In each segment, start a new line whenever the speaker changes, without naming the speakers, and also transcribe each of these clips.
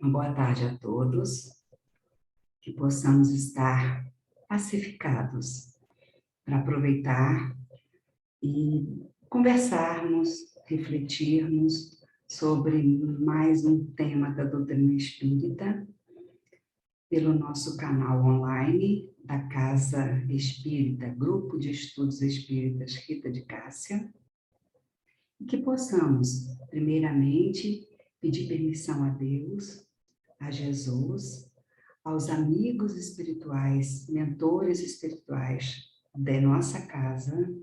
Uma boa tarde a todos, que possamos estar pacificados para aproveitar e conversarmos, refletirmos sobre mais um tema da doutrina espírita pelo nosso canal online da Casa Espírita, Grupo de Estudos Espíritas Rita de Cássia, e que possamos, primeiramente, pedir permissão a Deus, a Jesus, aos amigos espirituais, mentores espirituais da nossa casa,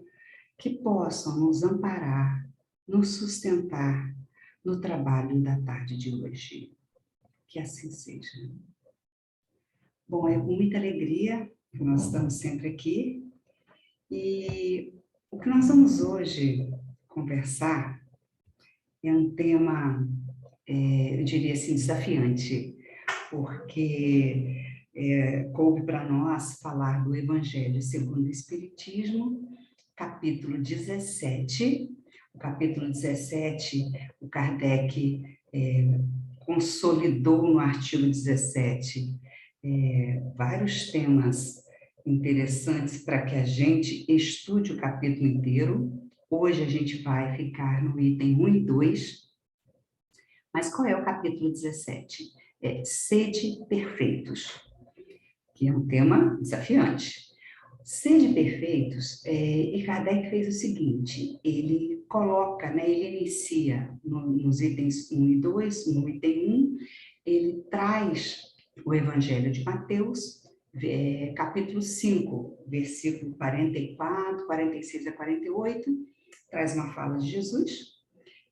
que possam nos amparar, nos sustentar no trabalho da tarde de hoje. Que assim seja. Bom, é com muita alegria que nós estamos sempre aqui, e o que nós vamos hoje conversar é um tema, eu diria assim, desafiante, porque coube para nós falar do Evangelho segundo o Espiritismo, capítulo 17. O capítulo 17, o Kardec consolidou no artigo 17 vários temas interessantes para que a gente estude o capítulo inteiro. Hoje a gente vai ficar no item 1 e 2. Mas qual é o capítulo 17? Sede perfeitos, que é um tema desafiante. Sede perfeitos, e Kardec fez o seguinte, ele coloca, ele inicia nos itens 1 e 2, no item 1, ele traz o Evangelho de Mateus, capítulo 5, versículo 44, 46 a 48, traz uma fala de Jesus,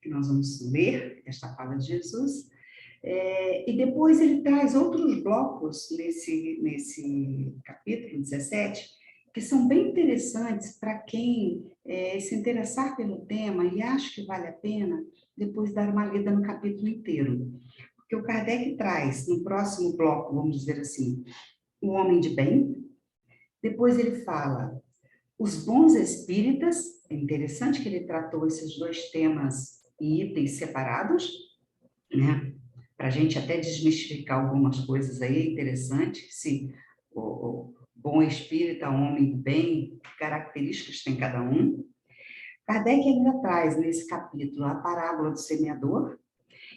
que nós vamos ler, esta fala de Jesus, e depois ele traz outros blocos nesse capítulo 17, que são bem interessantes para quem se interessar pelo tema e acha que vale a pena depois dar uma lida no capítulo inteiro. Porque o Kardec traz, no próximo bloco, vamos dizer assim, o homem de bem, depois ele fala os bons espíritas, é interessante que ele tratou esses dois temas em itens separados, né? Para a gente até desmistificar algumas coisas aí, é interessante, se o bom espírita, homem de bem, que características tem cada um. Kardec ainda traz nesse capítulo a parábola do semeador,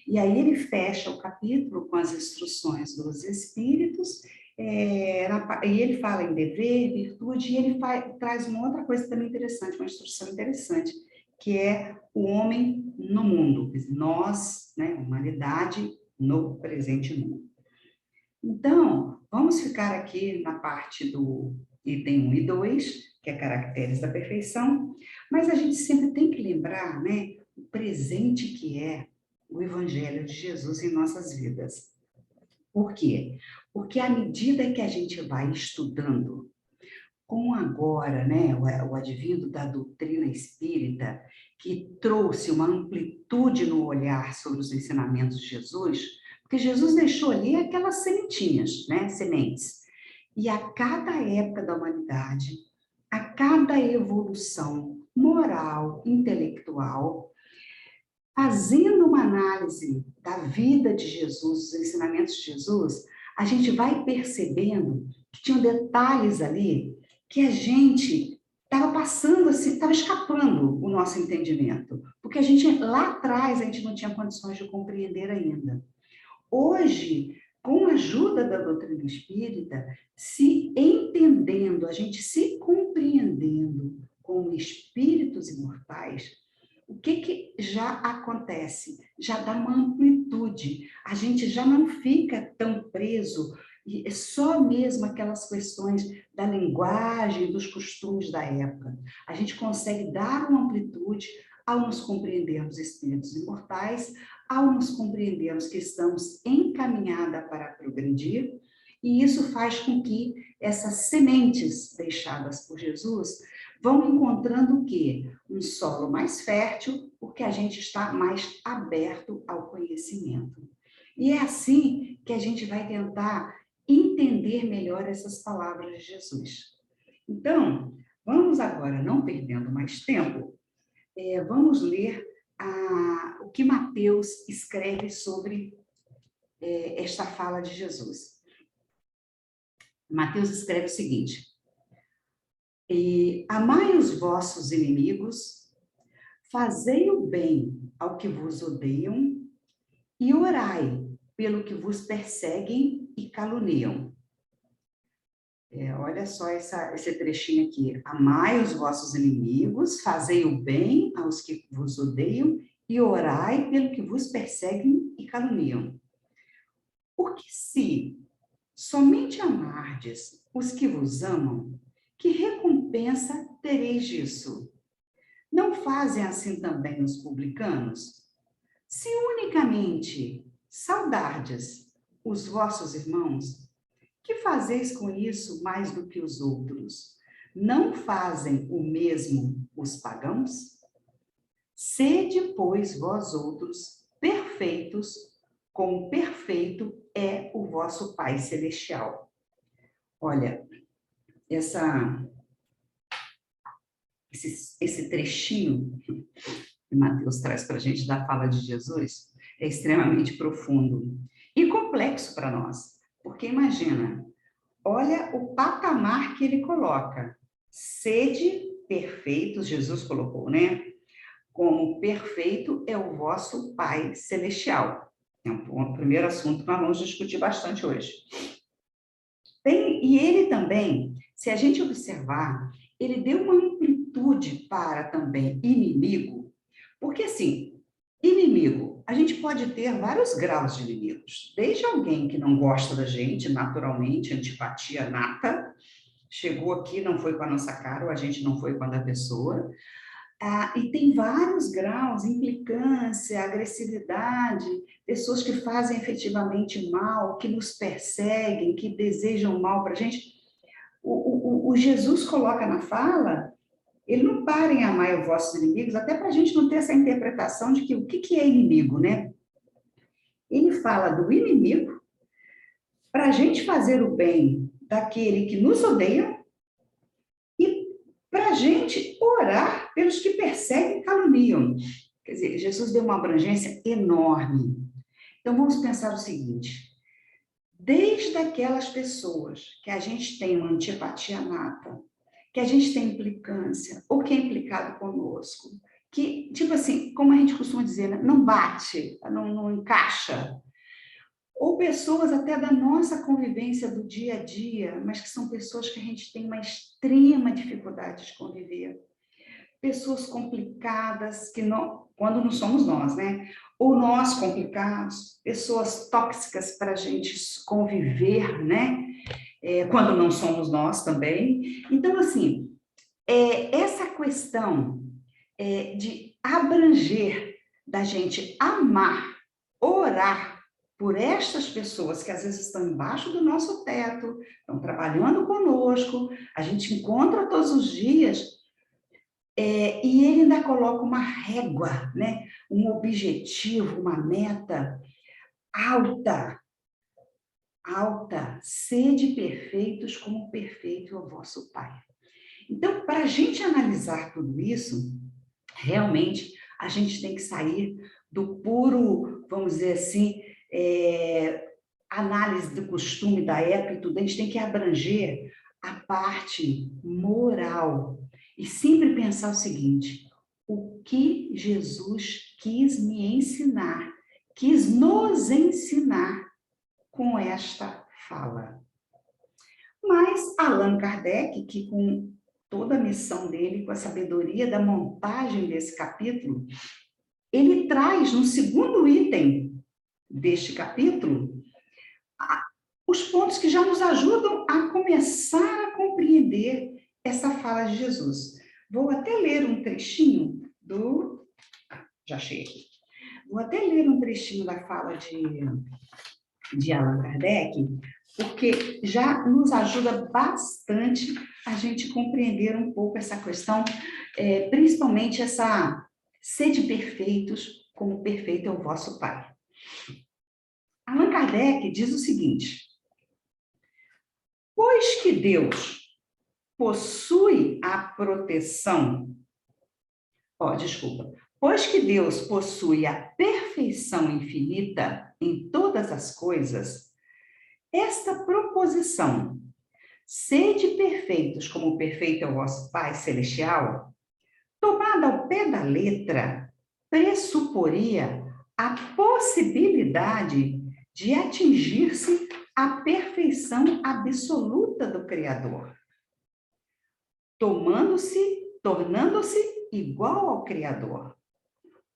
e aí ele fecha o capítulo com as instruções dos espíritos, e ele fala em dever, virtude, e ele traz uma outra coisa também interessante, uma instrução interessante, que é o homem no mundo, nós, humanidade, no presente mundo. Então, vamos ficar aqui na parte do item 1 e 2, que é caracteres da perfeição, mas a gente sempre tem que lembrar, o presente que é o Evangelho de Jesus em nossas vidas. Por quê? Porque à medida que a gente vai estudando, com agora, o advindo da doutrina espírita, que trouxe uma amplitude no olhar sobre os ensinamentos de Jesus, porque Jesus deixou ali aquelas sementinhas, sementes. E a cada época da humanidade, a cada evolução moral, intelectual, fazendo uma análise da vida de Jesus, dos ensinamentos de Jesus, a gente vai percebendo que tinham detalhes ali que a gente estava passando assim, estava escapando o nosso entendimento, porque a gente lá atrás a gente não tinha condições de compreender ainda. Hoje, com a ajuda da doutrina espírita, se entendendo, a gente se compreendendo como espíritos imortais, o que já acontece? Já dá uma amplitude, a gente já não fica tão preso, e é só mesmo aquelas questões da linguagem, dos costumes da época. A gente consegue dar uma amplitude ao nos compreendermos espíritos imortais, ao nos compreendermos que estamos encaminhada para progredir, e isso faz com que essas sementes deixadas por Jesus vão encontrando o quê? Um solo mais fértil, porque a gente está mais aberto ao conhecimento. E é assim que a gente vai tentar entender melhor essas palavras de Jesus. Então, vamos agora, não perdendo mais tempo, vamos ler o que Mateus escreve sobre esta fala de Jesus. Mateus escreve o seguinte: amai os vossos inimigos, fazei o bem ao que vos odeiam e orai pelo que vos perseguem e caluniam. Olha só esse trechinho aqui. Amai os vossos inimigos, fazei o bem aos que vos odeiam e orai pelo que vos perseguem e caluniam. Porque se somente amardes os que vos amam, que recompensa tereis disso? Não fazem assim também os publicanos? Se unicamente saudardes os vossos irmãos, que fazeis com isso mais do que os outros? Não fazem o mesmo os pagãos? Sede, pois, vós outros perfeitos, como perfeito é o vosso Pai Celestial. Olha, esse trechinho que Mateus traz para a gente da fala de Jesus é extremamente profundo e complexo para nós. Porque imagina, olha o patamar que ele coloca. Sede perfeitos, Jesus colocou, né? Como perfeito é o vosso Pai Celestial. É um primeiro assunto que nós vamos discutir bastante hoje. E ele também, se a gente observar, ele deu uma amplitude para também inimigo, porque assim, inimigo, a gente pode ter vários graus de inimigos, desde alguém que não gosta da gente, naturalmente, antipatia nata, chegou aqui, não foi com a nossa cara, ou a gente não foi com a da pessoa, e tem vários graus, implicância, agressividade, pessoas que fazem efetivamente mal, que nos perseguem, que desejam mal para a gente. O Jesus coloca na fala, ele não para em amar os vossos inimigos, até para a gente não ter essa interpretação de que o que é inimigo, né? Ele fala do inimigo para a gente fazer o bem daquele que nos odeia e para a gente orar pelos que perseguem e caluniam. Quer dizer, Jesus deu uma abrangência enorme. Então, vamos pensar o seguinte: desde aquelas pessoas que a gente tem uma antipatia nata, que a gente tem implicância, ou que é implicado conosco, que, tipo assim, como a gente costuma dizer, né, não bate, não encaixa, ou pessoas até da nossa convivência do dia a dia, mas que são pessoas que a gente tem uma extrema dificuldade de conviver. Pessoas complicadas, quando não somos nós, né? Ou nós complicados, pessoas tóxicas para a gente conviver, né? Quando não somos nós também. Então, assim, essa questão de abranger, da gente amar, orar por estas pessoas que às vezes estão embaixo do nosso teto, estão trabalhando conosco, a gente encontra todos os dias, e ele ainda coloca uma régua, né? Um objetivo, uma meta alta, alta. Sede perfeitos como perfeito é o vosso Pai. Então, para a gente analisar tudo isso, realmente a gente tem que sair do puro, vamos dizer assim, análise do costume, da época e tudo, a gente tem que abranger a parte moral e sempre pensar o seguinte: o que Jesus quis me ensinar, quis nos ensinar com esta fala. Mas Allan Kardec, que com toda a missão dele, com a sabedoria da montagem desse capítulo, ele traz no segundo item deste capítulo os pontos que já nos ajudam a começar a compreender essa fala de Jesus. Vou até ler um trechinho já achei aqui. Vou até ler um trechinho da fala de Allan Kardec, porque já nos ajuda bastante a gente compreender um pouco essa questão, principalmente essa sede perfeitos, como perfeito é o vosso Pai. Allan Kardec diz o seguinte: pois que Deus possui a proteção, pois que Deus possui a perfeição infinita em todas as coisas, esta proposição, sede perfeitos como o perfeito é o vosso Pai Celestial, tomada ao pé da letra, pressuporia a possibilidade de atingir-se a perfeição absoluta do Criador, tornando-se igual ao Criador,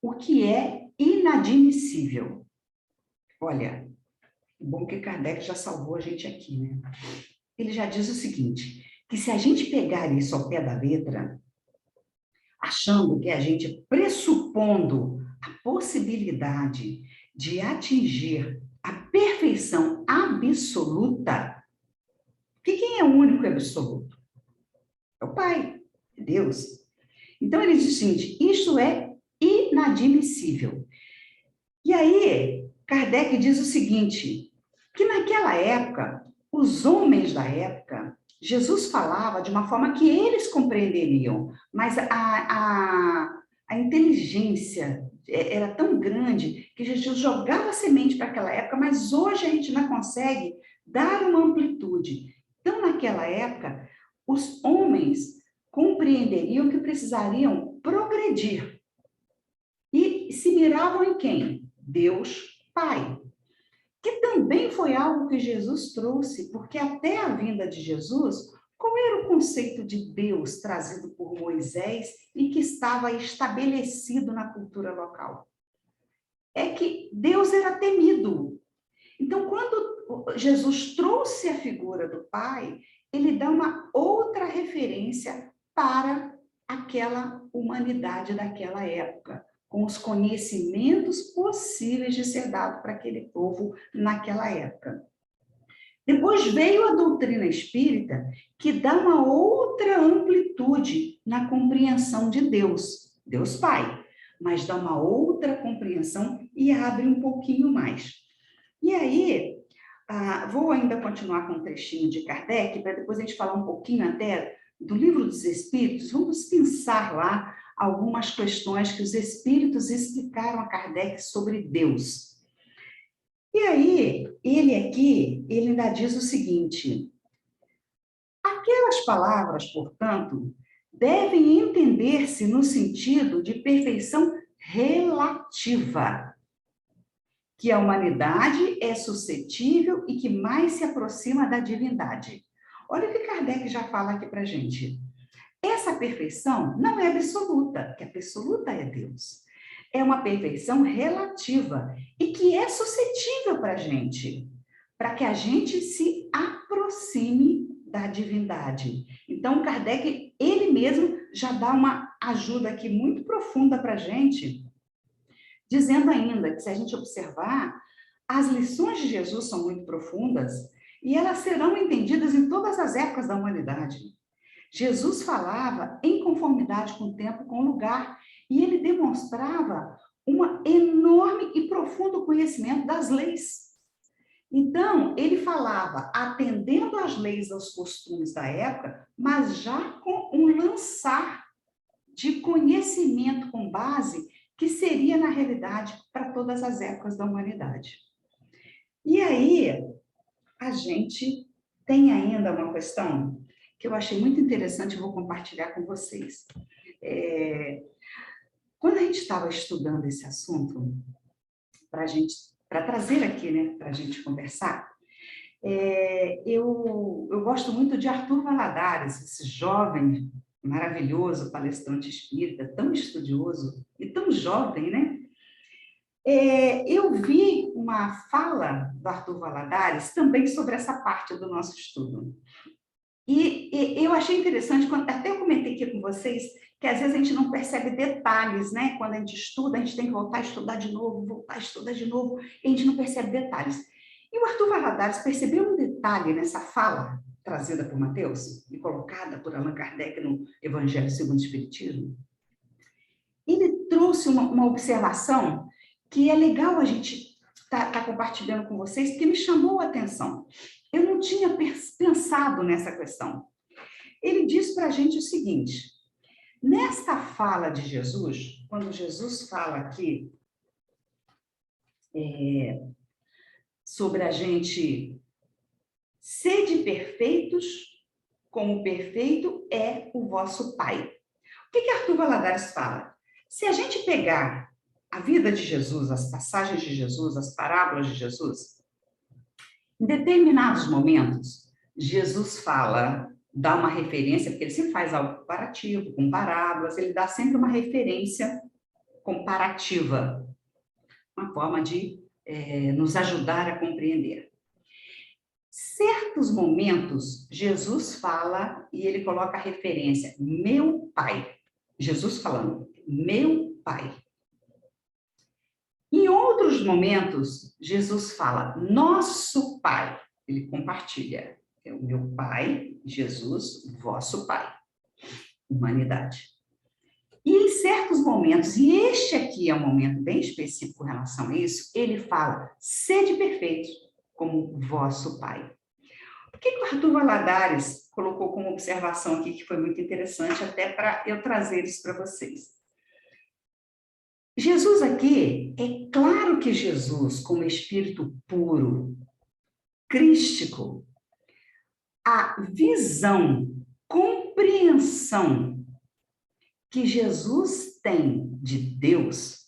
o que é inadmissível. Olha, bom que Kardec já salvou a gente aqui, né? Ele já diz o seguinte, que se a gente pegar isso ao pé da letra, achando que a gente pressupondo a possibilidade de atingir a perfeição absoluta, que quem é o único e absoluto? É o Pai, é Deus. Então, ele diz o seguinte, isto é inadmissível. E aí, Kardec diz o seguinte, que naquela época, os homens da época, Jesus falava de uma forma que eles compreenderiam, mas a inteligência era tão grande que Jesus jogava semente para aquela época, mas hoje a gente não consegue dar uma amplitude. Então, naquela época, os homens compreenderiam que precisariam progredir. E se miravam em quem? Deus Pai. Que também foi algo que Jesus trouxe, porque até a vinda de Jesus, qual era o conceito de Deus trazido por Moisés e que estava estabelecido na cultura local? É que Deus era temido. Então, quando Jesus trouxe a figura do Pai, ele dá uma outra referência para aquela humanidade daquela época, com os conhecimentos possíveis de ser dado para aquele povo naquela época. Depois veio a doutrina espírita, que dá uma outra amplitude na compreensão de Deus, Deus Pai, mas dá uma outra compreensão e abre um pouquinho mais. E aí, vou ainda continuar com um trechinho de Kardec, para depois a gente falar um pouquinho até do Livro dos Espíritos, vamos pensar lá algumas questões que os Espíritos explicaram a Kardec sobre Deus. E aí, ele ainda diz o seguinte, aquelas palavras, portanto, devem entender-se no sentido de perfeição relativa, que a humanidade é suscetível e que mais se aproxima da divindade. Olha o que Kardec já fala aqui para a gente. Essa perfeição não é absoluta, que a absoluta é Deus. É uma perfeição relativa e que é suscetível para a gente, para que a gente se aproxime da divindade. Então, Kardec, ele mesmo, já dá uma ajuda aqui muito profunda para a gente, dizendo ainda que, se a gente observar, as lições de Jesus são muito profundas e elas serão entendidas em todas as épocas da humanidade. Jesus falava em conformidade com o tempo, com o lugar, e ele demonstrava um enorme e profundo conhecimento das leis. Então, ele falava atendendo às leis, aos costumes da época, mas já com um lançar de conhecimento com base que seria, na realidade, para todas as épocas da humanidade. E aí, a gente tem ainda uma questão que eu achei muito interessante e vou compartilhar com vocês. Quando a gente estava estudando esse assunto, para trazer aqui, né, para a gente conversar, eu gosto muito de Arthur Valadares, esse jovem, maravilhoso palestrante espírita, tão estudioso e tão jovem, né? Eu vi uma fala do Arthur Valadares também sobre essa parte do nosso estudo. E eu achei interessante, até eu comentei aqui com vocês, que às vezes a gente não percebe detalhes, né? Quando a gente estuda, a gente tem que voltar a estudar de novo, voltar a estudar de novo, e a gente não percebe detalhes. E o Arthur Valadares percebeu um detalhe nessa fala, trazida por Mateus, e colocada por Allan Kardec no Evangelho segundo o Espiritismo. Ele trouxe uma observação que é legal a gente tá compartilhando com vocês, porque me chamou a atenção. Eu não tinha pensado nessa questão. Ele diz para a gente o seguinte, nesta fala de Jesus, quando Jesus fala aqui, sobre a gente sede perfeitos, como perfeito é o vosso Pai. O que Arthur Valladares fala? Se a gente pegar a vida de Jesus, as passagens de Jesus, as parábolas de Jesus, em determinados momentos, Jesus fala, dá uma referência, porque ele sempre faz algo comparativo, com parábolas, ele dá sempre uma referência comparativa, uma forma de nos ajudar a compreender. Certos momentos, Jesus fala e ele coloca a referência, meu Pai. Jesus falando, meu Pai. Em outros momentos, Jesus fala, nosso Pai. Ele compartilha, é o meu Pai, Jesus, vosso Pai. Humanidade. E em certos momentos, e este aqui é um momento bem específico em relação a isso, ele fala, sede perfeitos, como vosso Pai. O que o Arthur Valladares colocou como observação aqui, que foi muito interessante, até para eu trazer isso para vocês. Jesus aqui, é claro que Jesus, como espírito puro, crístico, a visão, compreensão que Jesus tem de Deus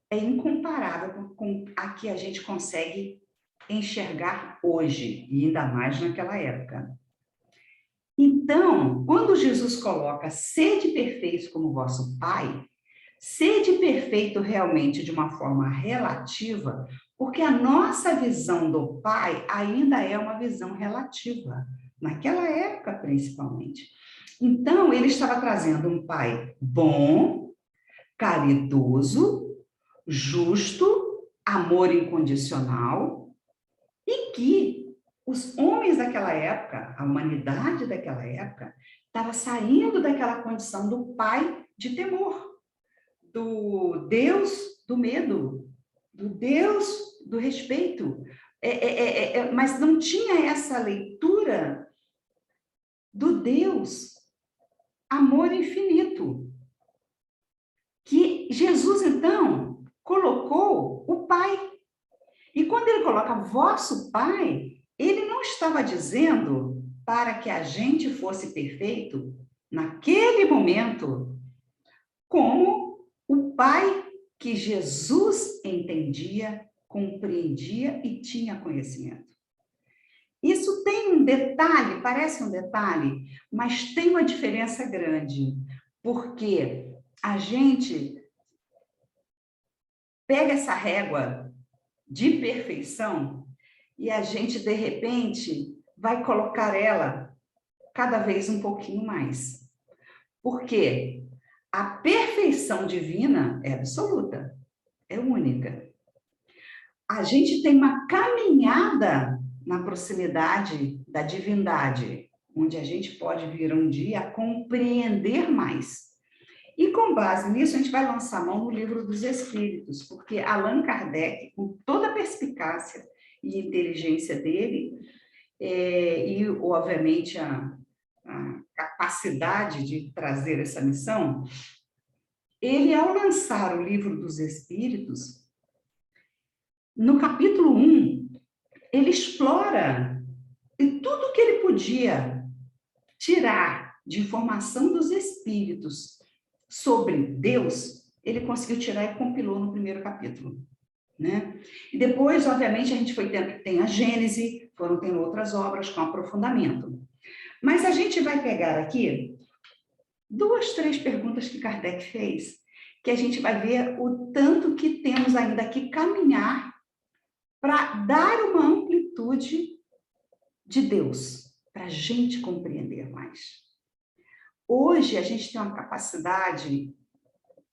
é incomparável com a que a gente consegue enxergar hoje, e ainda mais naquela época. Então, quando Jesus coloca sede perfeitos como vosso Pai, sede perfeito realmente de uma forma relativa, porque a nossa visão do Pai ainda é uma visão relativa, naquela época principalmente. Então, ele estava trazendo um Pai bom, caridoso, justo, amor incondicional, e que os homens daquela época, a humanidade daquela época, estava saindo daquela condição do pai de temor, do Deus do medo, do Deus do respeito. Mas não tinha essa leitura do Deus amor infinito, que Jesus, então, colocou o Pai. E quando ele coloca vosso Pai, ele não estava dizendo para que a gente fosse perfeito naquele momento, como o Pai que Jesus entendia, compreendia e tinha conhecimento. Isso tem um detalhe, parece um detalhe, mas tem uma diferença grande, porque a gente pega essa régua de perfeição e a gente, de repente, vai colocar ela cada vez um pouquinho mais. Por quê? A perfeição divina é absoluta, é única. A gente tem uma caminhada na proximidade da divindade, onde a gente pode vir um dia a compreender mais. E com base nisso, a gente vai lançar mão no Livro dos Espíritos, porque Allan Kardec, com toda a perspicácia e inteligência dele, e, obviamente, a capacidade de trazer essa missão, ele, ao lançar o Livro dos Espíritos, no capítulo 1, ele explora tudo que ele podia tirar de informação dos espíritos sobre Deus, ele conseguiu tirar e compilou no primeiro capítulo, né? E depois, obviamente, a gente foi tem a Gênese, foram tendo outras obras com aprofundamento. Mas a gente vai pegar aqui 2, 3 perguntas que Kardec fez, que a gente vai ver o tanto que temos ainda que caminhar para dar uma amplitude de Deus, para a gente compreender mais. Hoje, a gente tem uma capacidade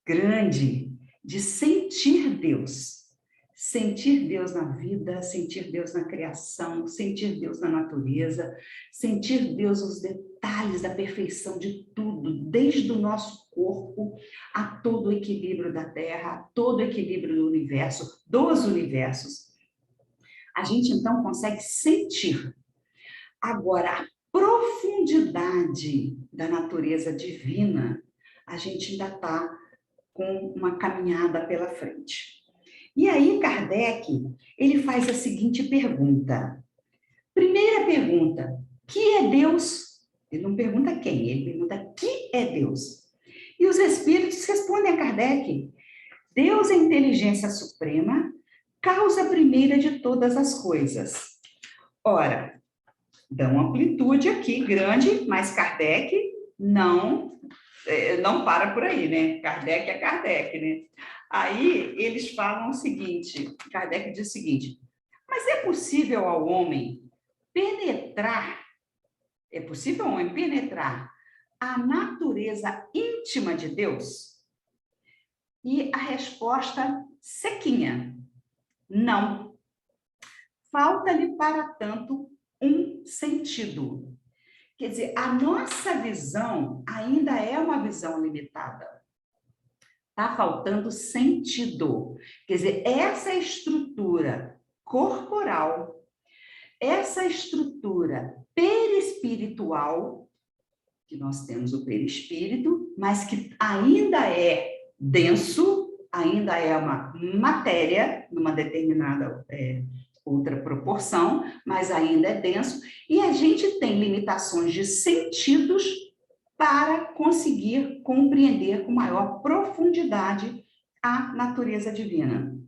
grande de sentir Deus. Sentir Deus na vida, sentir Deus na criação, sentir Deus na natureza, sentir Deus nos detalhes da perfeição de tudo, desde o nosso corpo a todo o equilíbrio da Terra, a todo o equilíbrio do universo, dos universos. A gente, então, consegue sentir. Agora, a profundidade da natureza divina, a gente ainda está com uma caminhada pela frente. E aí, Kardec, ele faz a seguinte pergunta. Primeira pergunta, que é Deus? Ele não pergunta quem, ele pergunta que é Deus. E os espíritos respondem a Kardec, Deus é a inteligência suprema, causa primeira de todas as coisas. Ora, dão amplitude aqui grande, mas Kardec não para por aí, né? Kardec é Kardec, né? Aí eles falam o seguinte, Kardec diz o seguinte, mas é possível ao homem penetrar a natureza íntima de Deus? E a resposta sequinha, não. Falta-lhe, para tanto, um sentido. Quer dizer, a nossa visão ainda é uma visão limitada. Está faltando sentido. Quer dizer, essa estrutura corporal, essa estrutura perispiritual, que nós temos o perispírito, mas que ainda é denso, ainda é uma matéria, numa determinada outra proporção, mas ainda é denso, e a gente tem limitações de sentidos para conseguir compreender com maior profundidade a natureza divina.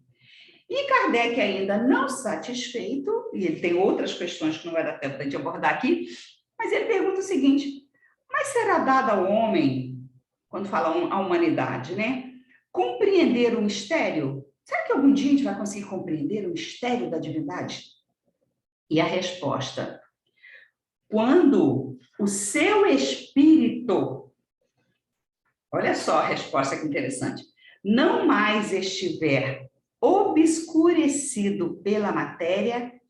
E Kardec ainda não satisfeito, e ele tem outras questões que não vai dar tempo para a gente abordar aqui, mas ele pergunta o seguinte, mas será dado ao homem, quando fala a humanidade, né, compreender o mistério? Será que algum dia a gente vai conseguir compreender o mistério da divindade? E a resposta, quando o seu espírito, olha só a resposta que interessante, não mais estiver obscurecido pela matéria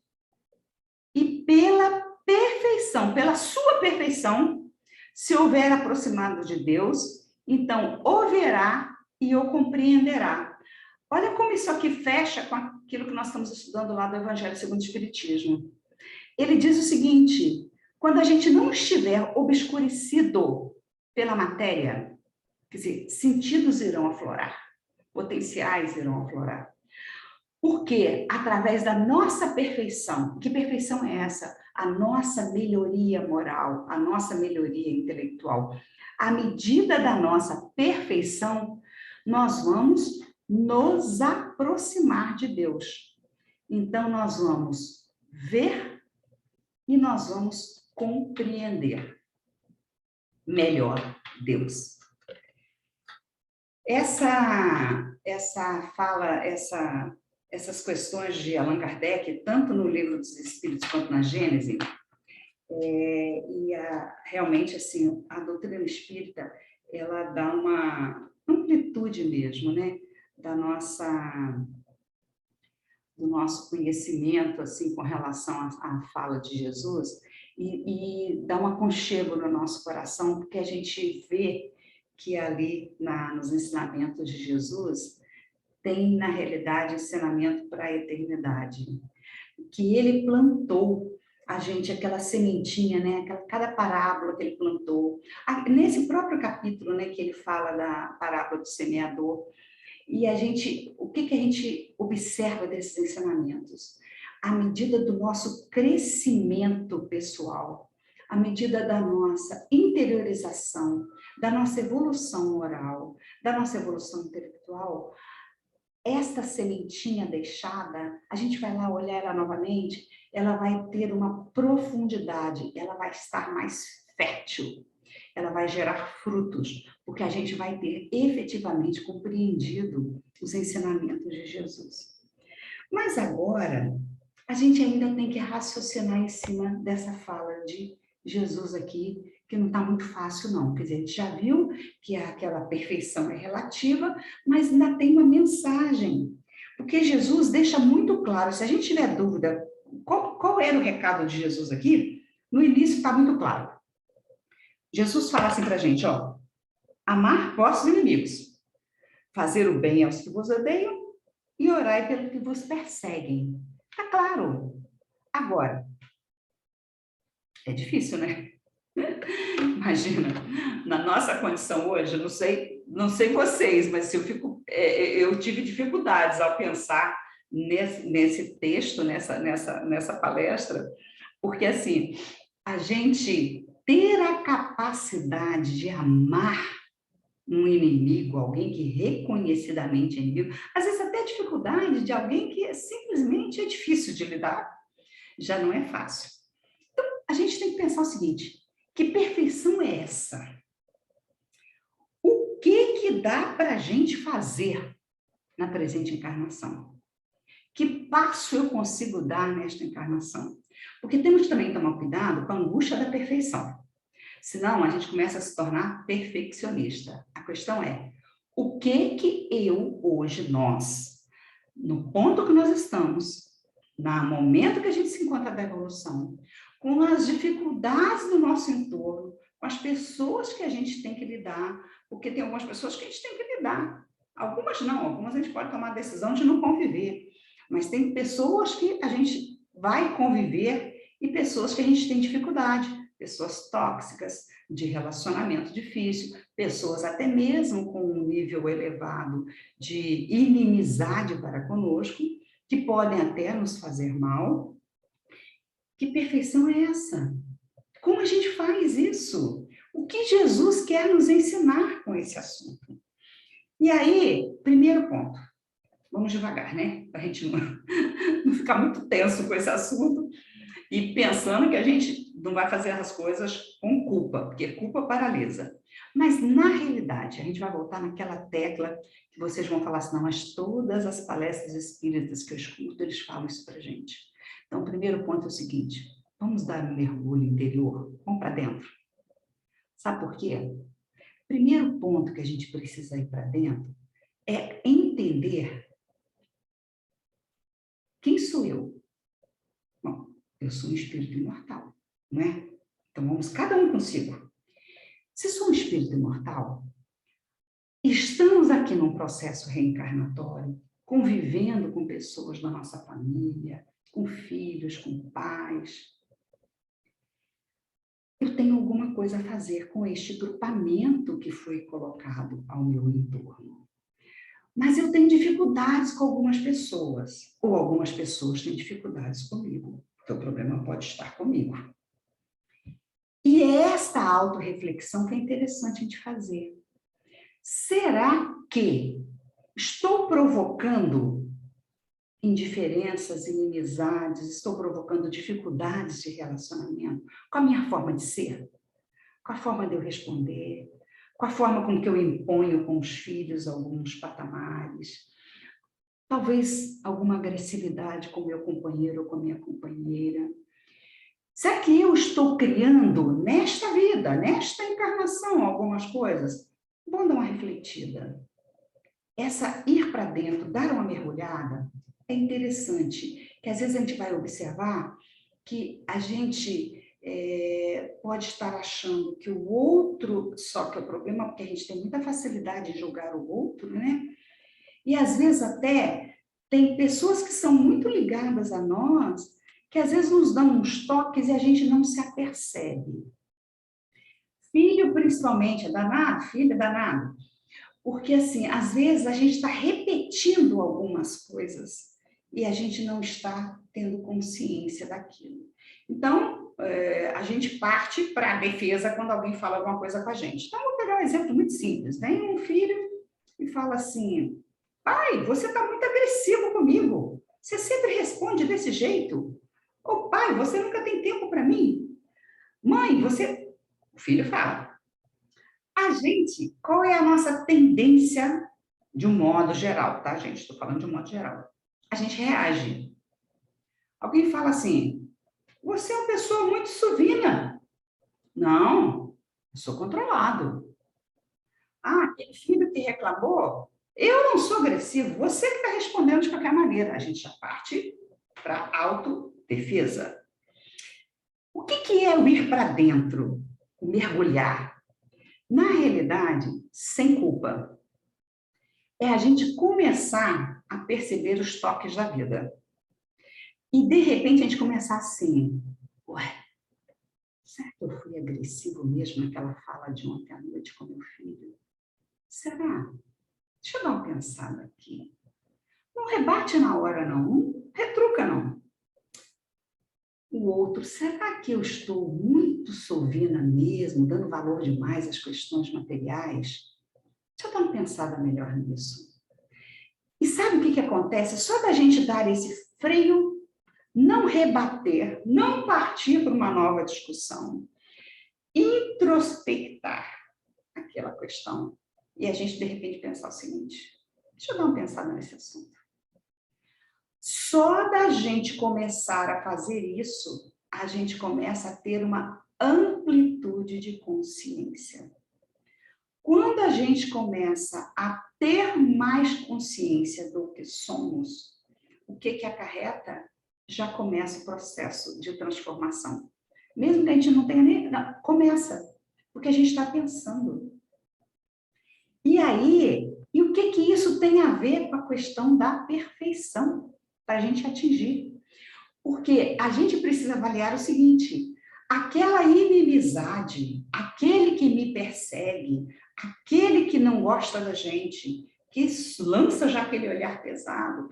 e pela perfeição, pela sua perfeição, se houver aproximado de Deus, então o verá e o compreenderá. Olha como isso aqui fecha com aquilo que nós estamos estudando lá do Evangelho segundo o Espiritismo. Ele diz o seguinte, quando a gente não estiver obscurecido pela matéria, quer dizer, sentidos irão aflorar, potenciais irão aflorar. Porque através da nossa perfeição, que perfeição é essa? A nossa melhoria moral, a nossa melhoria intelectual. À medida da nossa perfeição, nós vamos nos aproximar de Deus. Então, nós vamos ver e nós vamos compreender melhor Deus. Essas questões de Allan Kardec, tanto no Livro dos Espíritos quanto na Gênese, realmente, assim, a doutrina espírita, ela dá uma amplitude mesmo, né, do nosso conhecimento, assim, com relação à fala de Jesus, e dá um aconchego no nosso coração, porque a gente vê que ali, nos ensinamentos de Jesus, tem, na realidade, ensinamento para a eternidade. Que ele plantou a gente, aquela sementinha, né? Cada parábola que ele plantou. Nesse próprio capítulo, né, que ele fala da parábola do semeador, e o que a gente observa desses ensinamentos? À medida do nosso crescimento pessoal, à medida da nossa interiorização, da nossa evolução moral, da nossa evolução intelectual, esta sementinha deixada, a gente vai lá olhar ela novamente, ela vai ter uma profundidade, ela vai estar mais fértil, ela vai gerar frutos, porque a gente vai ter efetivamente compreendido os ensinamentos de Jesus. Mas agora, a gente ainda tem que raciocinar em cima dessa fala de Jesus aqui, que não está muito fácil, não. Quer dizer, a gente já viu que aquela perfeição é relativa, mas ainda tem uma mensagem. Porque Jesus deixa muito claro, se a gente tiver dúvida, qual era o recado de Jesus aqui? No início está muito claro. Jesus fala assim para a gente, ó, amar vossos inimigos, fazer o bem aos que vos odeiam e orai pelo que vos perseguem. Está claro. Agora, é difícil, né? Imagina, na nossa condição hoje, não sei vocês, mas eu tive dificuldades ao pensar nesse texto, nessa palestra, porque assim, a gente ter a capacidade de amar um inimigo, alguém que reconhecidamente é inimigo, às vezes até a dificuldade de alguém que simplesmente é difícil de lidar, já não é fácil. Então, a gente tem que pensar o seguinte, que perfeição é essa? O que dá para a gente fazer na presente encarnação? Que passo eu consigo dar nesta encarnação? Porque temos também que tomar cuidado com a angústia da perfeição. Senão, a gente começa a se tornar perfeccionista. A questão é, o que eu, hoje, nós, no ponto que nós estamos, no momento que a gente se encontra da evolução, com as dificuldades do nosso entorno, com as pessoas que a gente tem que lidar, porque tem algumas pessoas que a gente tem que lidar. Algumas não, algumas a gente pode tomar a decisão de não conviver, mas tem pessoas que a gente vai conviver e pessoas que a gente tem dificuldade, pessoas tóxicas, de relacionamento difícil, pessoas até mesmo com um nível elevado de inimizade para conosco, que podem até nos fazer mal. Que perfeição é essa? Como a gente faz isso? O que Jesus quer nos ensinar com esse assunto? E aí, primeiro ponto, vamos devagar, né? Para a gente não ficar muito tenso com esse assunto e pensando que a gente não vai fazer as coisas com culpa, porque culpa paralisa. Mas, na realidade, a gente vai voltar naquela tecla que vocês vão falar assim, não, mas todas as palestras espíritas que eu escuto, eles falam isso para a gente. Então, o primeiro ponto é o seguinte, vamos dar um mergulho interior, vamos para dentro. Sabe por quê? Primeiro ponto que a gente precisa ir para dentro é entender quem sou eu. Bom, eu sou um espírito imortal, não é? Então, vamos cada um consigo. Se sou um espírito imortal, estamos aqui num processo reencarnatório, convivendo com pessoas da nossa família, com filhos, com pais. Eu tenho alguma coisa a fazer com este grupamento que foi colocado ao meu entorno. Mas eu tenho dificuldades com algumas pessoas, ou algumas pessoas têm dificuldades comigo, porque o problema pode estar comigo. E é esta autorreflexão que é interessante a gente fazer. Será que estou provocando indiferenças, inimizades, estou provocando dificuldades de relacionamento com a minha forma de ser? Com a forma de eu responder? Com a forma com que eu imponho com os filhos alguns patamares? Talvez alguma agressividade com o meu companheiro ou com a minha companheira? Será que eu estou criando nesta vida, nesta encarnação, algumas coisas? Vamos dar uma refletida. Essa ir para dentro, dar uma mergulhada, é interessante, que às vezes a gente vai observar que a gente pode estar achando que o outro só que é o problema, porque a gente tem muita facilidade de julgar o outro, né? E às vezes até tem pessoas que são muito ligadas a nós, que às vezes nos dão uns toques e a gente não se apercebe. Filho, principalmente, é danado? Filho é danado. Porque, assim, às vezes a gente está repetindo algumas coisas e a gente não está tendo consciência daquilo. Então, a gente parte para a defesa quando alguém fala alguma coisa com a gente. Então, vou pegar um exemplo muito simples. Vem um filho e fala assim, pai, você está muito agressivo comigo. Você sempre responde desse jeito. Ou, pai, você nunca tem tempo para mim. Mãe, você... O filho fala. A gente, qual é a nossa tendência de um modo geral, tá, gente? Estou falando de um modo geral. A gente reage. Alguém fala assim, você é uma pessoa muito sovina. Não, eu sou controlado. Ah, aquele filho que reclamou, eu não sou agressivo, você que está respondendo de qualquer maneira. A gente já parte para autodefesa. O que é o ir para dentro? O mergulhar? Na realidade, sem culpa. É a gente começar a perceber os toques da vida. E, de repente, a gente começar assim, ué, será que eu fui agressivo mesmo naquela fala de ontem à noite? noite com meu filho? Será? Deixa eu dar uma pensada aqui. Não rebate na hora, não. Não retruca, não. O outro, será que eu estou muito sovina mesmo, dando valor demais às questões materiais? Deixa eu dar uma pensada melhor nisso. E sabe o que acontece? Só da gente dar esse freio, não rebater, não partir para uma nova discussão, introspectar aquela questão. E a gente, de repente, pensar o seguinte, deixa eu dar uma pensada nesse assunto. Só da gente começar a fazer isso, a gente começa a ter uma amplitude de consciência. Quando a gente começa a ter mais consciência do que somos, o que acarreta? Já começa o processo de transformação. Mesmo que a gente não tenha nem... Não, começa, porque a gente está pensando. E aí, e o que isso tem a ver com a questão da perfeição para a gente atingir? Porque a gente precisa avaliar o seguinte, aquela inimizade, aquele que me persegue, aquele que não gosta da gente, que lança já aquele olhar pesado,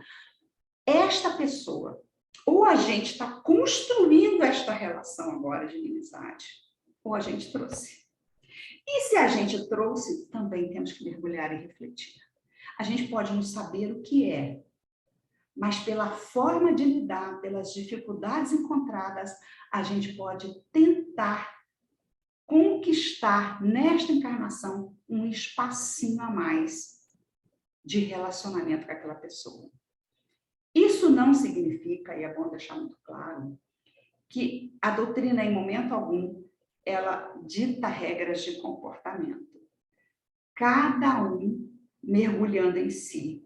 esta pessoa, ou a gente está construindo esta relação agora de inimizade, ou a gente trouxe. E se a gente trouxe, também temos que mergulhar e refletir. A gente pode não saber o que é, mas pela forma de lidar, pelas dificuldades encontradas, a gente pode tentar conquistar nesta encarnação um espacinho a mais de relacionamento com aquela pessoa. Isso não significa, e é bom deixar muito claro, que a doutrina, em momento algum, ela dita regras de comportamento. Cada um mergulhando em si,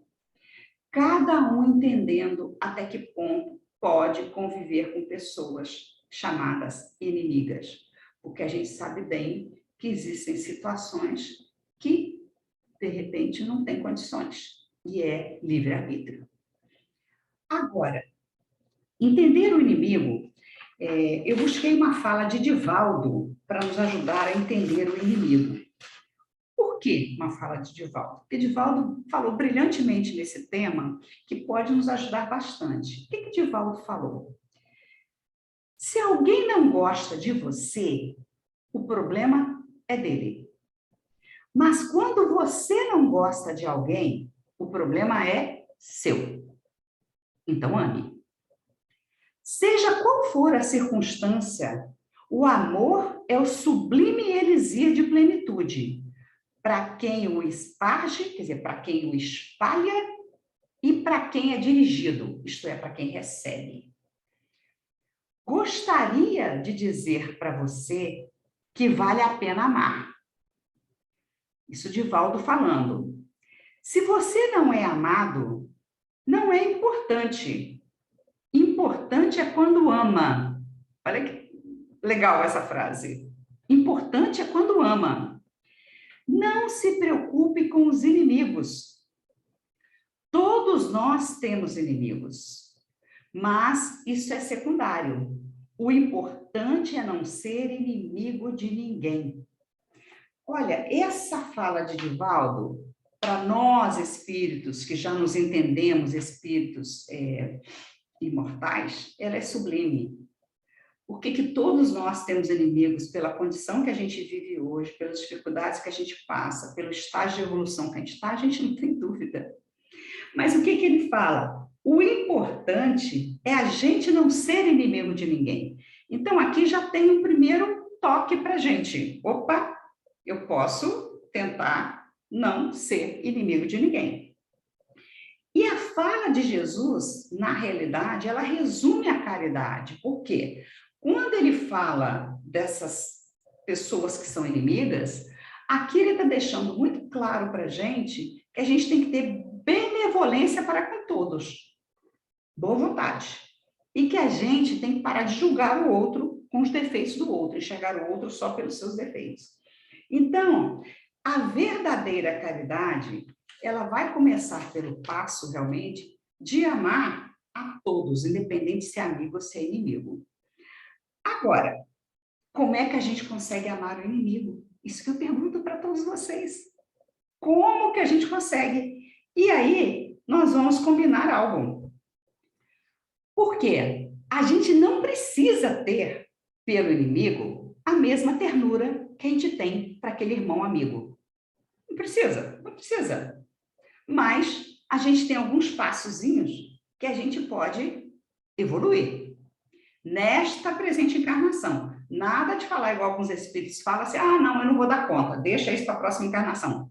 cada um entendendo até que ponto pode conviver com pessoas chamadas inimigas, porque a gente sabe bem que existem situações que, de repente, não tem condições, e é livre-arbítrio. Agora, entender o inimigo, eu busquei uma fala de Divaldo para nos ajudar a entender o inimigo. Por que uma fala de Divaldo? Porque Divaldo falou brilhantemente nesse tema, que pode nos ajudar bastante. O que Divaldo falou? Se alguém não gosta de você, o problema é dele. Mas quando você não gosta de alguém, o problema é seu. Então ame. Seja qual for a circunstância, o amor é o sublime elixir de plenitude. Para quem o esparge, quer dizer, para quem o espalha e para quem é dirigido, isto é, para quem recebe. Gostaria de dizer para você que vale a pena amar. Isso Divaldo falando. Se você não é amado, não é importante. Importante é quando ama. Olha que legal essa frase. Importante é quando ama. Não se preocupe com os inimigos. Todos nós temos inimigos, mas isso é secundário. O importante é não ser inimigo de ninguém. Olha, essa fala de Divaldo, para nós espíritos, que já nos entendemos espíritos imortais, ela é sublime. Por que todos nós temos inimigos pela condição que a gente vive hoje, pelas dificuldades que a gente passa, pelo estágio de evolução que a gente está, a gente não tem dúvida. Mas o que ele fala? O importante é a gente não ser inimigo de ninguém. Então, aqui já tem um primeiro toque para a gente. Opa, eu posso tentar não ser inimigo de ninguém. E a fala de Jesus, na realidade, ela resume a caridade. Por quê? Quando ele fala dessas pessoas que são inimigas, aqui ele está deixando muito claro para a gente que a gente tem que ter benevolência para com todos, boa vontade. E que a gente tem que parar de julgar o outro com os defeitos do outro, enxergar o outro só pelos seus defeitos. Então, a verdadeira caridade, ela vai começar pelo passo, realmente, de amar a todos, independente se é amigo ou se é inimigo. Agora, como é que a gente consegue amar o inimigo? Isso que eu pergunto para todos vocês. Como que a gente consegue? E aí, nós vamos combinar algo. Por quê? A gente não precisa ter, pelo inimigo, a mesma ternura que a gente tem para aquele irmão amigo. Não precisa, não precisa. Mas a gente tem alguns passozinhos que a gente pode evoluir. Nesta presente encarnação. Nada de falar igual alguns espíritos falam assim, ah, não, eu não vou dar conta, deixa isso para a próxima encarnação.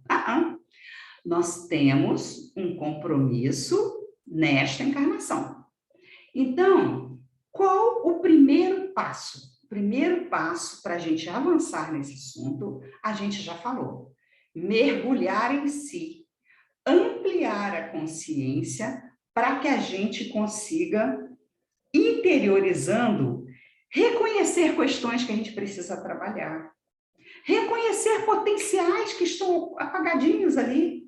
Nós temos um compromisso nesta encarnação. Então, qual o primeiro passo? O primeiro passo para a gente avançar nesse assunto, a gente já falou. Mergulhar em si, ampliar a consciência para que a gente consiga, interiorizando, reconhecer questões que a gente precisa trabalhar, reconhecer potenciais que estão apagadinhos ali.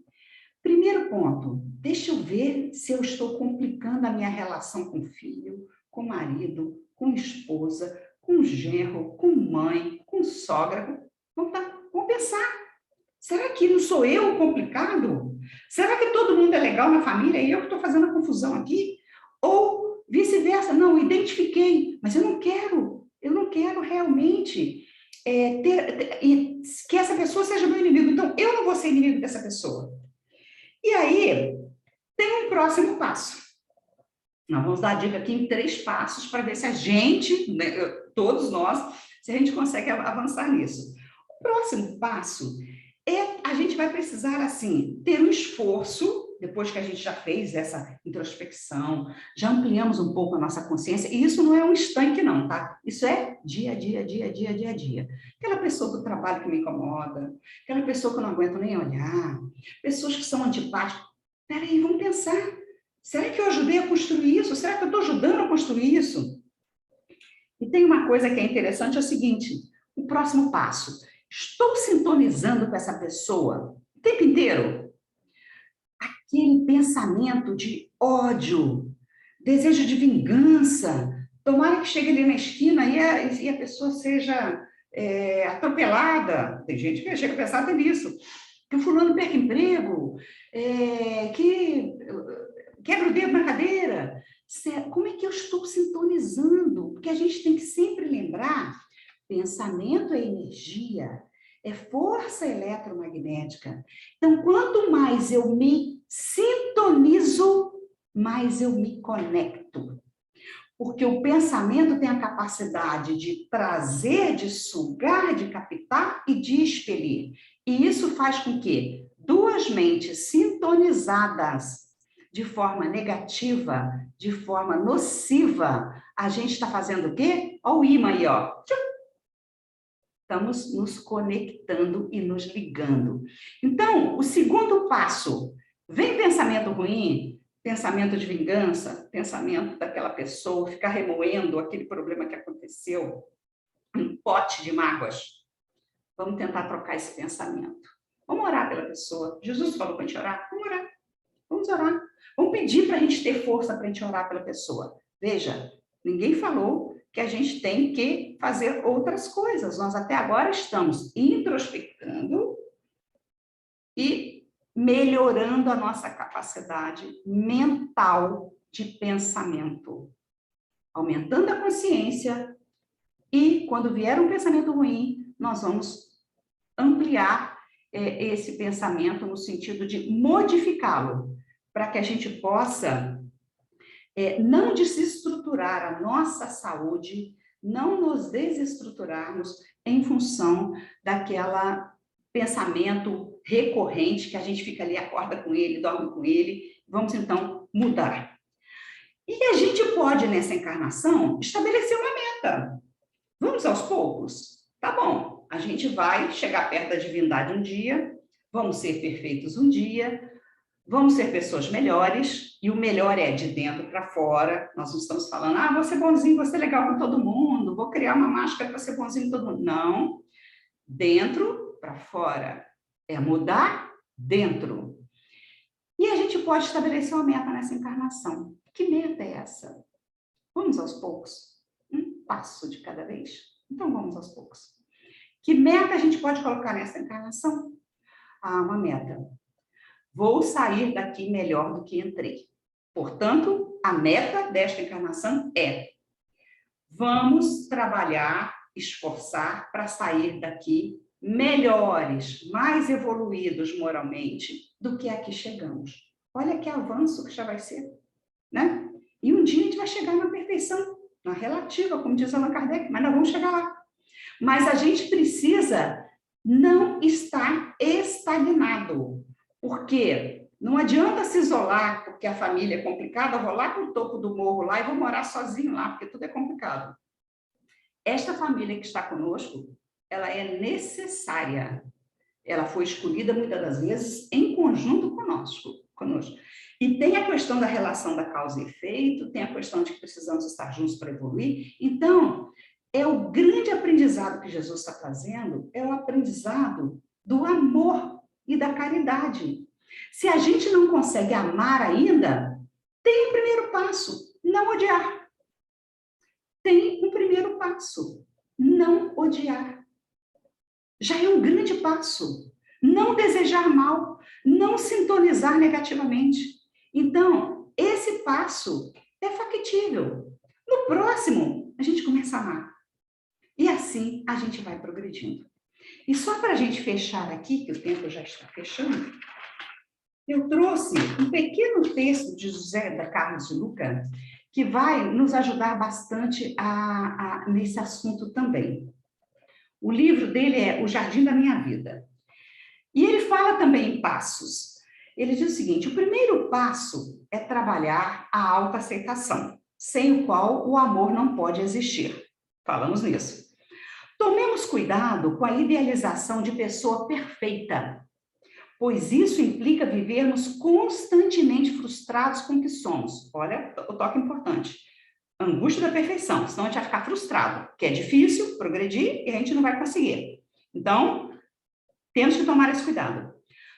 Primeiro ponto, deixa eu ver se eu estou complicando a minha relação com o filho, com o marido, com a esposa, com o genro, com mãe, com sogra. Vamos pensar. Será que não sou eu o complicado? Será que todo mundo é legal na família e eu que estou fazendo a confusão aqui? Ou vice-versa, não, identifiquei, mas eu não quero realmente que essa pessoa seja meu inimigo, então eu não vou ser inimigo dessa pessoa. E aí, tem um próximo passo. Nós vamos dar a dica aqui em 3 passos para ver se a gente, né, todos nós, se a gente consegue avançar nisso. O próximo passo a gente vai precisar, assim, ter um esforço, depois que a gente já fez essa introspecção, já ampliamos um pouco a nossa consciência, e isso não é um estanque não, tá? Isso é dia a dia, dia a dia, dia a dia. Aquela pessoa do trabalho que me incomoda, aquela pessoa que eu não aguento nem olhar, pessoas que são antipáticas. Peraí, vamos pensar. Será que eu ajudei a construir isso? Será que eu estou ajudando a construir isso? E tem uma coisa que é interessante, é o seguinte, o próximo passo. Estou sintonizando com essa pessoa o tempo inteiro? Aquele pensamento de ódio, desejo de vingança, tomara que chegue ali na esquina e a pessoa seja atropelada. Tem gente que chega a pensar até nisso. Que o fulano perca emprego, que quebra o dedo na cadeira. Como é que eu estou sintonizando? Porque a gente tem que sempre lembrar, pensamento é energia, é força eletromagnética. Então, quanto mais eu me sintonizo, mais eu me conecto. Porque o pensamento tem a capacidade de trazer, de sugar, de captar e de expelir. E isso faz com que 2 mentes sintonizadas de forma negativa, de forma nociva, a gente está fazendo o quê? Olha o imã aí, ó. Estamos nos conectando e nos ligando. Então, o segundo passo, vem pensamento ruim, pensamento de vingança, pensamento daquela pessoa, ficar remoendo aquele problema que aconteceu, um pote de mágoas. Vamos tentar trocar esse pensamento. Vamos orar pela pessoa. Jesus falou para a gente orar? Vamos orar. Vamos orar. Vamos pedir para a gente ter força para a gente orar pela pessoa. Veja, ninguém falou que a gente tem que fazer outras coisas. Nós até agora estamos introspectando e melhorando a nossa capacidade mental de pensamento. Aumentando a consciência e, quando vier um pensamento ruim, nós vamos ampliar esse pensamento no sentido de modificá-lo, para que a gente possa não desestruturar a nossa saúde, não nos desestruturarmos em função daquela pensamento recorrente que a gente fica ali, acorda com ele, dorme com ele. Vamos, então, mudar. E a gente pode, nessa encarnação, estabelecer uma meta. Vamos aos poucos? Tá bom, a gente vai chegar perto da divindade um dia, vamos ser perfeitos um dia, vamos ser pessoas melhores, e o melhor é de dentro para fora. Nós não estamos falando, vou ser bonzinho, vou ser legal com todo mundo, vou criar uma máscara para ser bonzinho com todo mundo. Não, dentro para fora. É mudar dentro. E a gente pode estabelecer uma meta nessa encarnação. Que meta é essa? Vamos aos poucos. Um passo de cada vez. Então, vamos aos poucos. Que meta a gente pode colocar nessa encarnação? Ah, uma meta. Vou sair daqui melhor do que entrei. Portanto, a meta desta encarnação é: vamos trabalhar, esforçar para sair daqui melhores, mais evoluídos moralmente do que aqui chegamos. Olha que avanço que já vai ser, né? E um dia a gente vai chegar na perfeição, na relativa, como diz Allan Kardec, mas nós vamos chegar lá. Mas a gente precisa não estar estagnado, porque não adianta se isolar, porque a família é complicada, eu vou lá para o topo do morro lá e vou morar sozinho lá, porque tudo é complicado. Esta família que está conosco, ela é necessária. Ela foi escolhida, muitas das vezes, em conjunto conosco. E tem a questão da relação da causa e efeito, tem a questão de que precisamos estar juntos para evoluir. Então, é o grande aprendizado que Jesus está trazendo, é o aprendizado do amor e da caridade. Se a gente não consegue amar ainda, tem o primeiro passo, não odiar. Tem um primeiro passo, não odiar. Já é um grande passo. Não desejar mal, não sintonizar negativamente. Então, esse passo é factível. No próximo, a gente começa a amar. E assim a gente vai progredindo. E só para a gente fechar aqui, que o tempo já está fechando, eu trouxe um pequeno texto de José da Carlos de Luca, que vai nos ajudar bastante nesse assunto também. O livro dele é O Jardim da Minha Vida. E ele fala também em passos. Ele diz o seguinte: o primeiro passo é trabalhar a autoaceitação, sem o qual o amor não pode existir. Falamos nisso. Tomemos cuidado com a idealização de pessoa perfeita, pois isso implica vivermos constantemente frustrados com o que somos. Olha o toque importante. Angústia da perfeição, senão a gente vai ficar frustrado, que é difícil progredir e a gente não vai conseguir. Então, temos que tomar esse cuidado.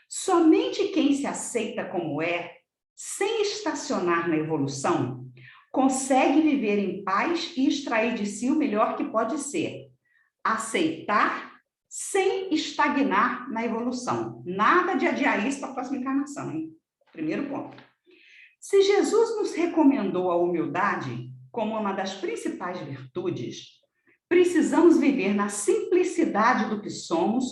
Somente quem se aceita como é, sem estacionar na evolução, consegue viver em paz e extrair de si o melhor que pode ser. Aceitar sem estagnar na evolução. Nada de adiar isso para a próxima encarnação, hein? Primeiro ponto. Se Jesus nos recomendou a humildade como uma das principais virtudes, precisamos viver na simplicidade do que somos,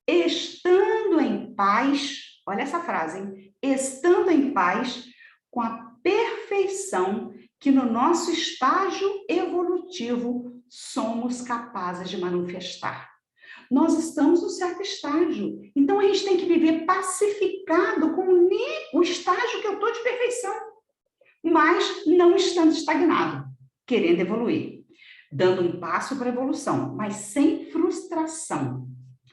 estando em paz, olha essa frase, hein? Estando em paz com a perfeição que no nosso estágio evolutivo somos capazes de manifestar. Nós estamos num certo estágio, então a gente tem que viver pacificado com o estágio que eu estou de perfeição, mas não estando estagnado, querendo evoluir, dando um passo para a evolução, mas sem frustração,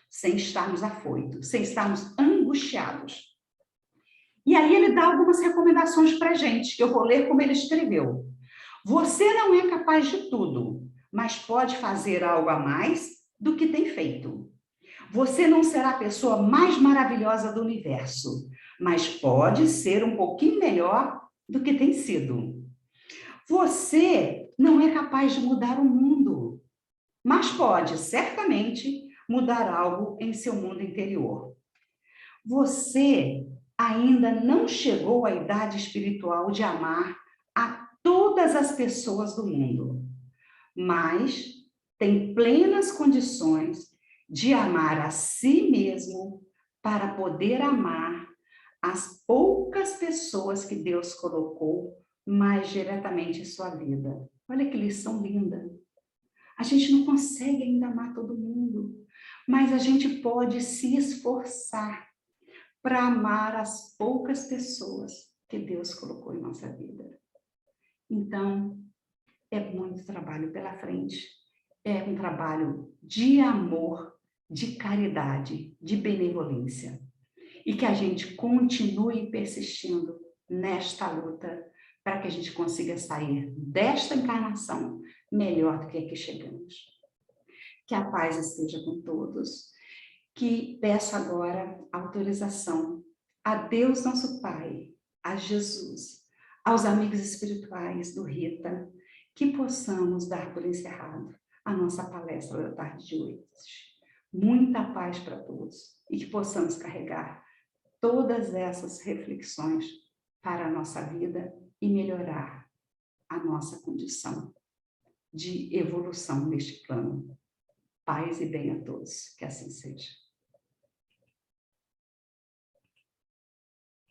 sem estarmos afoitos, sem estarmos angustiados. E aí ele dá algumas recomendações para a gente, que eu vou ler como ele escreveu. Você não é capaz de tudo, mas pode fazer algo a mais do que tem feito. Você não será a pessoa mais maravilhosa do universo, mas pode ser um pouquinho melhor do que tem sido. Você não é capaz de mudar o mundo, mas pode, certamente, mudar algo em seu mundo interior. Você ainda não chegou à idade espiritual de amar a todas as pessoas do mundo, mas tem plenas condições de amar a si mesmo para poder amar as poucas pessoas que Deus colocou mais diretamente em sua vida. Olha que lição linda. A gente não consegue ainda amar todo mundo, mas a gente pode se esforçar para amar as poucas pessoas que Deus colocou em nossa vida. Então, é muito trabalho pela frente. É um trabalho de amor, de caridade, de benevolência. E que a gente continue persistindo nesta luta para que a gente consiga sair desta encarnação melhor do que aqui chegamos. Que a paz esteja com todos. Que peço agora autorização a Deus nosso Pai, a Jesus, aos amigos espirituais do Rita, que possamos dar por encerrado a nossa palestra da tarde de hoje. muita paz para todos e que possamos carregar todas essas reflexões para a nossa vida e melhorar a nossa condição de evolução neste plano. Paz e bem a todos, que assim seja.